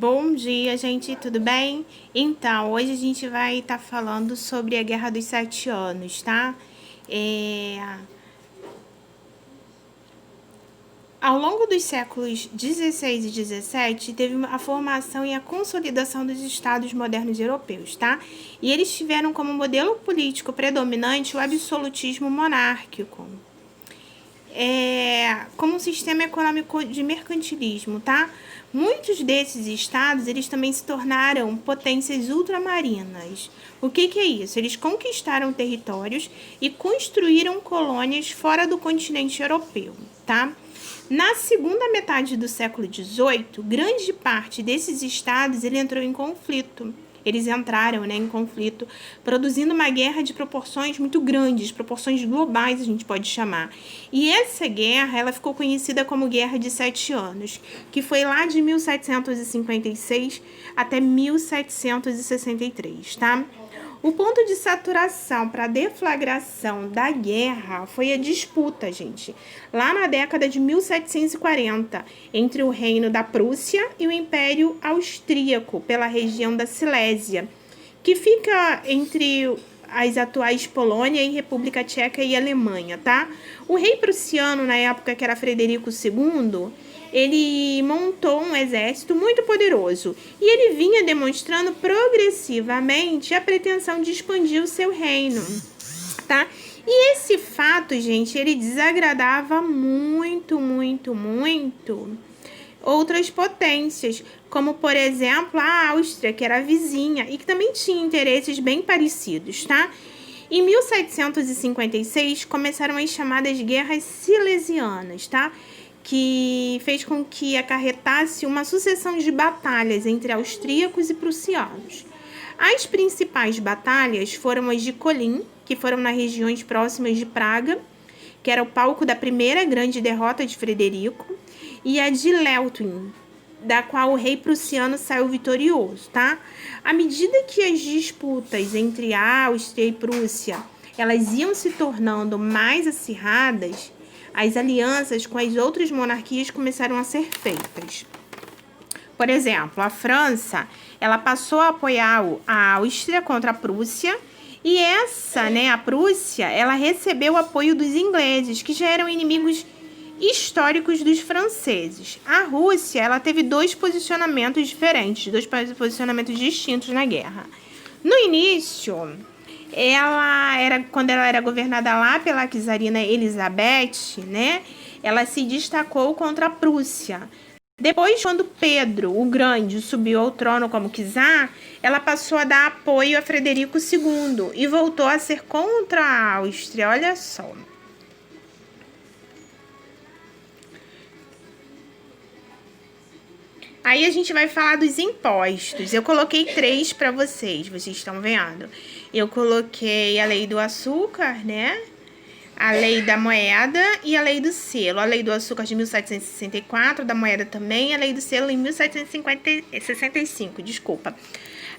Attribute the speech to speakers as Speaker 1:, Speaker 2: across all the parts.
Speaker 1: Bom dia, gente, tudo bem? Então, hoje a gente vai estar falando sobre a Guerra dos 7 Anos, tá? Ao longo dos séculos 16 e 17, teve a formação e a consolidação dos estados modernos europeus, tá? E eles tiveram como modelo político predominante o absolutismo monárquico, como um sistema econômico de mercantilismo, tá? Muitos desses estados, eles também se tornaram potências ultramarinas. O que é isso? Eles conquistaram territórios e construíram colônias fora do continente europeu, tá? Na segunda metade do século XVIII, grande parte desses estados ele entrou em conflito. Eles entraram, em conflito, produzindo uma guerra de proporções muito grandes, proporções globais, a gente pode chamar. E essa guerra, ela ficou conhecida como Guerra de 7 Anos, que foi lá de 1756 até 1763, tá? O ponto de saturação para a deflagração da guerra foi a disputa, gente, lá na década de 1740, entre o Reino da Prússia e o Império Austríaco, pela região da Silésia, que fica entre as atuais Polônia e República Tcheca e Alemanha, tá? O rei prussiano, na época que era Frederico II, ele montou um exército muito poderoso e ele vinha demonstrando progressivamente a pretensão de expandir o seu reino, tá? E esse fato, gente, ele desagradava muito outras potências, como, por exemplo, a Áustria, que era vizinha e que também tinha interesses bem parecidos, tá? Em 1756, começaram as chamadas Guerras Silesianas, tá? Que fez com que acarretasse uma sucessão de batalhas entre austríacos e prussianos. As principais batalhas foram as de Kolin, que foram nas regiões próximas de Praga, que era o palco da primeira grande derrota de Frederico, e a de Leutwin, da qual o rei prussiano saiu vitorioso, tá? À medida que as disputas entre a Áustria e Prússia, elas iam se tornando mais acirradas, as alianças com as outras monarquias começaram a ser feitas. Por exemplo, a França, ela passou a apoiar a Áustria contra a Prússia, e a Prússia, ela recebeu o apoio dos ingleses, que já eram inimigos históricos dos franceses. A Rússia, ela teve dois posicionamentos diferentes, dois posicionamentos distintos na guerra. No início, quando ela era governada lá pela czarina Elizabeth, ela se destacou contra a Prússia. Depois, quando Pedro o Grande subiu ao trono como czar, ela passou a dar apoio a Frederico II e voltou a ser contra a Áustria. Olha só. Aí a gente vai falar dos impostos. Eu coloquei 3 para vocês estão vendo. Eu coloquei a lei do açúcar, a lei da moeda e a lei do selo. A lei do açúcar de 1764, da moeda também, a lei do selo em 1765, desculpa.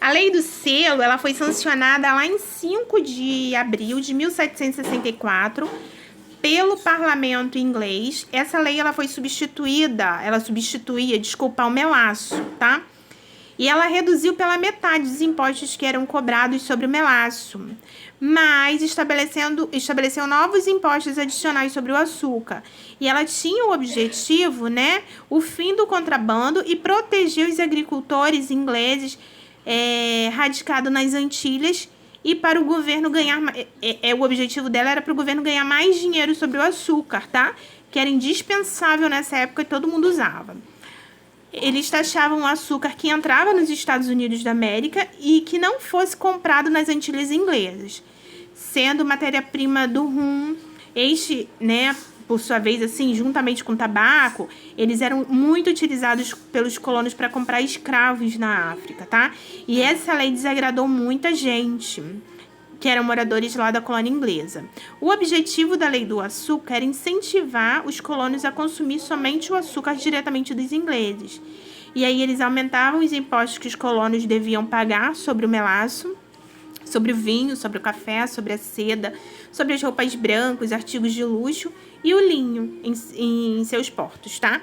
Speaker 1: A lei do selo, ela foi sancionada lá em 5 de abril de 1764, pelo parlamento inglês. Essa lei ela substituía o melaço, tá? E ela reduziu pela metade os impostos que eram cobrados sobre o melaço, mas estabeleceu novos impostos adicionais sobre o açúcar. E ela tinha o objetivo, o fim do contrabando e proteger os agricultores ingleses radicados nas Antilhas. E para o governo ganhar, o objetivo dela era para o governo ganhar mais dinheiro sobre o açúcar, tá? Que era indispensável nessa época e todo mundo usava. Eles taxavam o açúcar que entrava nos Estados Unidos da América e que não fosse comprado nas Antilhas inglesas, sendo matéria-prima do rum. Este, por sua vez, assim, juntamente com o tabaco, eles eram muito utilizados pelos colonos para comprar escravos na África, tá? E essa lei desagradou muita gente, que eram moradores lá da colônia inglesa. O objetivo da lei do açúcar era incentivar os colonos a consumir somente o açúcar diretamente dos ingleses. E aí eles aumentavam os impostos que os colonos deviam pagar sobre o melaço, sobre o vinho, sobre o café, sobre a seda, sobre as roupas brancas, artigos de luxo e o linho em seus portos, tá?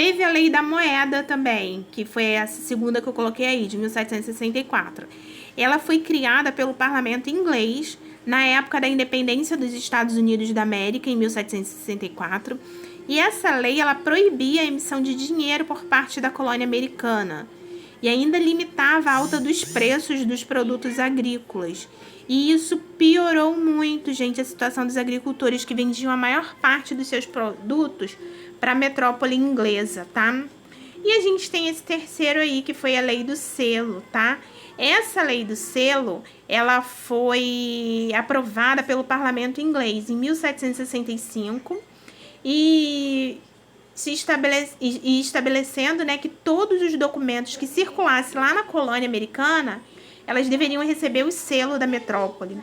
Speaker 1: Teve a Lei da Moeda também, que foi essa segunda que eu coloquei aí, de 1764. Ela foi criada pelo parlamento inglês na época da independência dos Estados Unidos da América, em 1764. E essa lei, ela proibia a emissão de dinheiro por parte da colônia americana e ainda limitava a alta dos preços dos produtos agrícolas. E isso piorou muito, gente, a situação dos agricultores que vendiam a maior parte dos seus produtos para a metrópole inglesa, tá? E a gente tem esse terceiro aí, que foi a Lei do Selo, tá? Essa Lei do Selo, ela foi aprovada pelo parlamento inglês em 1765 e estabelecendo, né, que todos os documentos que circulassem lá na colônia americana, elas deveriam receber o selo da metrópole.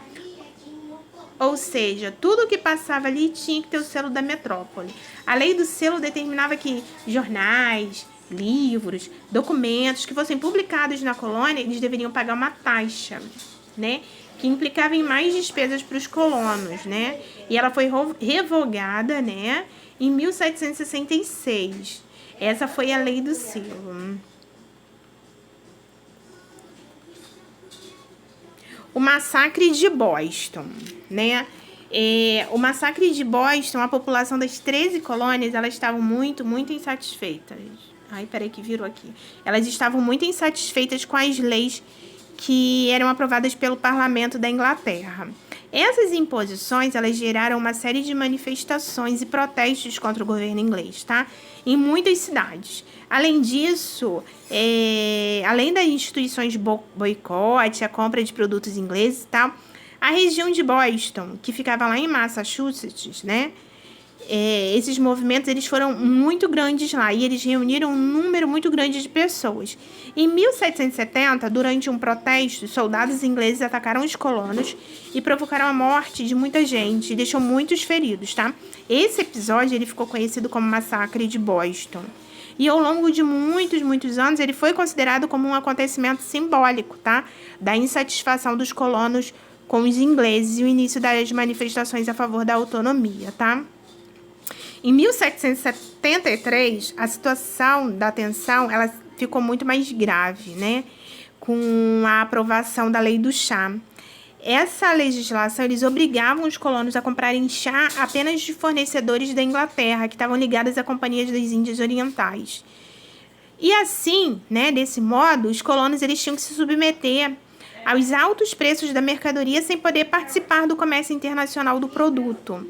Speaker 1: Ou seja, tudo que passava ali tinha que ter o selo da metrópole. A lei do selo determinava que jornais, livros, documentos que fossem publicados na colônia, eles deveriam pagar uma taxa, né? Que implicava em mais despesas para os colonos, né? E ela foi revogada, né, em 1766. Essa foi a lei do selo. O massacre de Boston, né? O massacre de Boston, a população das 13 colônias, elas estavam muito insatisfeitas. Ai, peraí que virou aqui. Elas estavam muito insatisfeitas com as leis que eram aprovadas pelo parlamento da Inglaterra. Essas imposições, elas geraram uma série de manifestações e protestos contra o governo inglês, tá? Em muitas cidades. Além disso, além das instituições de boicote, a compra de produtos ingleses e tal, a região de Boston, que ficava lá em Massachusetts, né? Esses movimentos, eles foram muito grandes lá e eles reuniram um número muito grande de pessoas. Em 1770, durante um protesto, soldados ingleses atacaram os colonos e provocaram a morte de muita gente e deixou muitos feridos, tá? Esse episódio, ele ficou conhecido como Massacre de Boston. E ao longo de muitos anos, ele foi considerado como um acontecimento simbólico, tá? Da insatisfação dos colonos com os ingleses e o início das manifestações a favor da autonomia, tá? Em 1773, a situação da tensão, ela ficou muito mais grave, né? Com a aprovação da Lei do Chá. Essa legislação, eles obrigavam os colonos a comprarem chá apenas de fornecedores da Inglaterra, que estavam ligados a companhias das Índias Orientais. E assim, né, desse modo, os colonos, eles tinham que se submeter aos altos preços da mercadoria sem poder participar do comércio internacional do produto.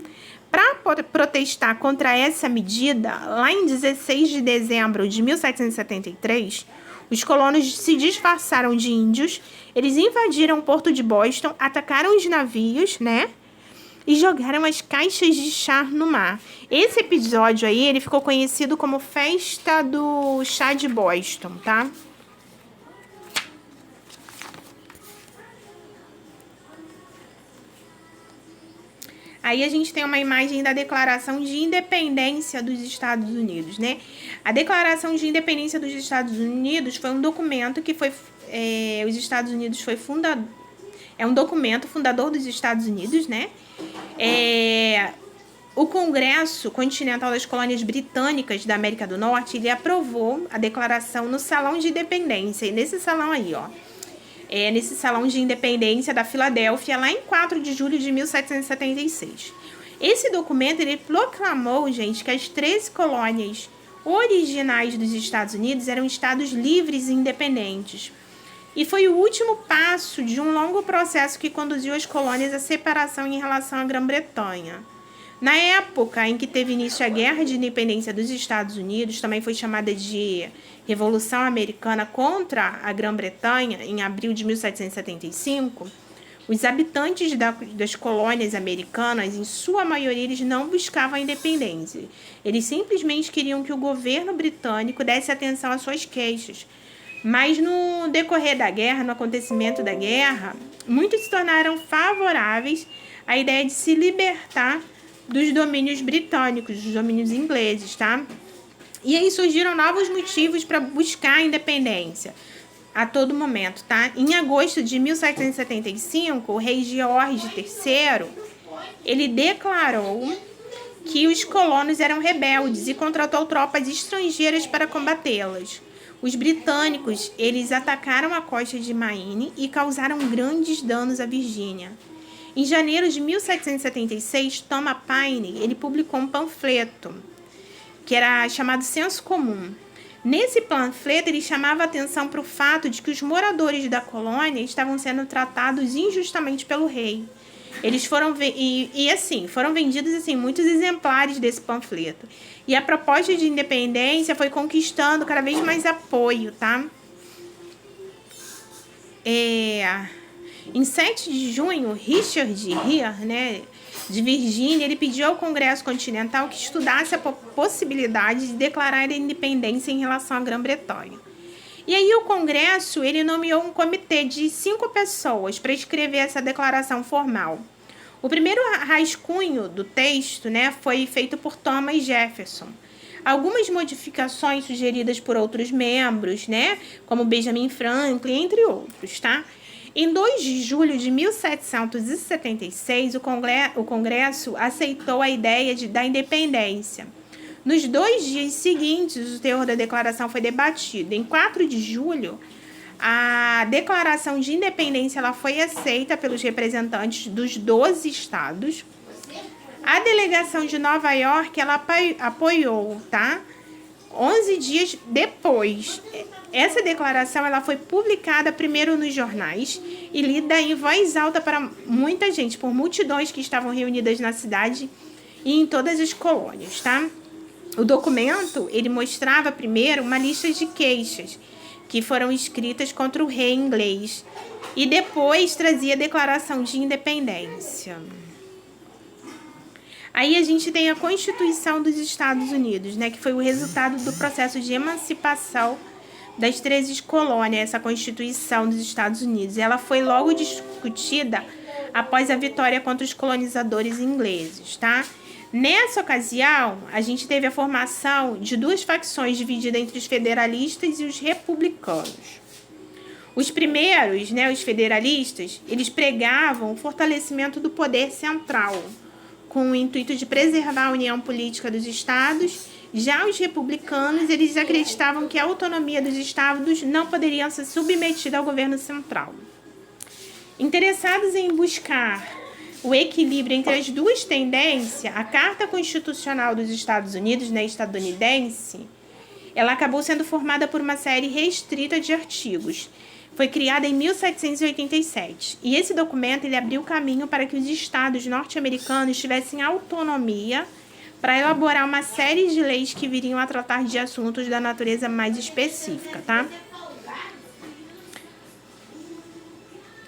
Speaker 1: Para protestar contra essa medida, lá em 16 de dezembro de 1773, os colonos se disfarçaram de índios, eles invadiram o porto de Boston, atacaram os navios, né? E jogaram as caixas de chá no mar. Esse episódio aí, ele ficou conhecido como Festa do Chá de Boston, tá? Aí a gente tem uma imagem da Declaração de Independência dos Estados Unidos, né? A Declaração de Independência dos Estados Unidos foi um documento que foi... os Estados Unidos foi fundador... É um documento fundador dos Estados Unidos, né? O Congresso Continental das Colônias Britânicas da América do Norte, ele aprovou a declaração no Salão de Independência. E nesse salão aí, ó. Nesse Salão de Independência da Filadélfia, lá em 4 de julho de 1776. Esse documento, ele proclamou, gente, que as 13 colônias originais dos Estados Unidos eram estados livres e independentes. E foi o último passo de um longo processo que conduziu as colônias à separação em relação à Grã-Bretanha. Na época em que teve início a Guerra de Independência dos Estados Unidos, também foi chamada de Revolução Americana contra a Grã-Bretanha, em abril de 1775, os habitantes das colônias americanas, em sua maioria, eles não buscavam a independência. Eles simplesmente queriam que o governo britânico desse atenção às suas queixas. Mas no decorrer da guerra, no acontecimento da guerra, muitos se tornaram favoráveis à ideia de se libertar dos domínios britânicos, dos domínios ingleses, tá? E aí surgiram novos motivos para buscar a independência a todo momento, tá? Em agosto de 1775, o rei George III, ele declarou que os colonos eram rebeldes e contratou tropas estrangeiras para combatê-las. Os britânicos, eles atacaram a costa de Maine e causaram grandes danos à Virgínia. Em janeiro de 1776, Thomas Paine, ele publicou um panfleto, que era chamado Senso Comum. Nesse panfleto, ele chamava a atenção para o fato de que os moradores da colônia estavam sendo tratados injustamente pelo rei. Eles foram foram vendidos assim muitos exemplares desse panfleto. E a proposta de independência foi conquistando cada vez mais apoio, tá? Em 7 de junho, Richard Hare, né, de Virgínia, ele pediu ao Congresso Continental que estudasse a possibilidade de declarar a independência em relação à Grã-Bretanha. E aí o Congresso, ele nomeou um comitê de 5 pessoas para escrever essa declaração formal. O primeiro rascunho do texto, né, foi feito por Thomas Jefferson. Algumas modificações sugeridas por outros membros, né, como Benjamin Franklin, entre outros, tá? Em 2 de julho de 1776, o Congresso aceitou a ideia da independência. Nos 2 dias seguintes, o teor da declaração foi debatido. Em 4 de julho, a declaração de independência ela foi aceita pelos representantes dos 12 estados. A delegação de Nova York ela apoiou, tá? 11 dias depois, essa declaração ela foi publicada primeiro nos jornais e lida em voz alta para muita gente, por multidões que estavam reunidas na cidade e em todas as colônias, tá? O documento, ele mostrava primeiro uma lista de queixas que foram escritas contra o rei inglês e depois trazia a declaração de independência. Aí a gente tem a Constituição dos Estados Unidos, né, que foi o resultado do processo de emancipação das 13 colônias, essa Constituição dos Estados Unidos. Ela foi logo discutida após a vitória contra os colonizadores ingleses, tá? Nessa ocasião, a gente teve a formação de 2 facções divididas entre os federalistas e os republicanos. Os primeiros, né, os federalistas, eles pregavam o fortalecimento do poder central, com o intuito de preservar a união política dos estados. Já os republicanos, eles acreditavam que a autonomia dos estados não poderia ser submetida ao governo central. Interessados em buscar o equilíbrio entre as 2 tendências, a Carta Constitucional dos Estados Unidos, né, estadunidense, ela acabou sendo formada por uma série restrita de artigos. Foi criada em 1787. E esse documento ele abriu caminho para que os estados norte-americanos tivessem autonomia para elaborar uma série de leis que viriam a tratar de assuntos da natureza mais específica, tá?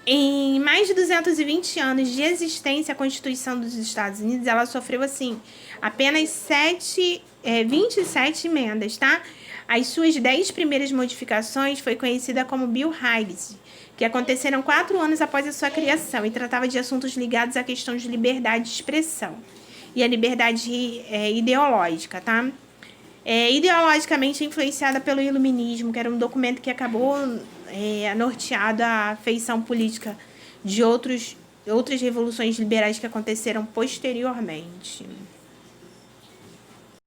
Speaker 1: Em mais de 220 anos de existência, a Constituição dos Estados Unidos, ela sofreu, assim, apenas 27 emendas, tá? As suas 10 primeiras modificações foi conhecida como Bill Higgs, que aconteceram 4 anos após a sua criação e tratava de assuntos ligados à questão de liberdade de expressão e a liberdade ideológica, tá? Ideologicamente influenciada pelo Iluminismo, que era um documento que acabou norteado a feição política de outras revoluções liberais que aconteceram posteriormente.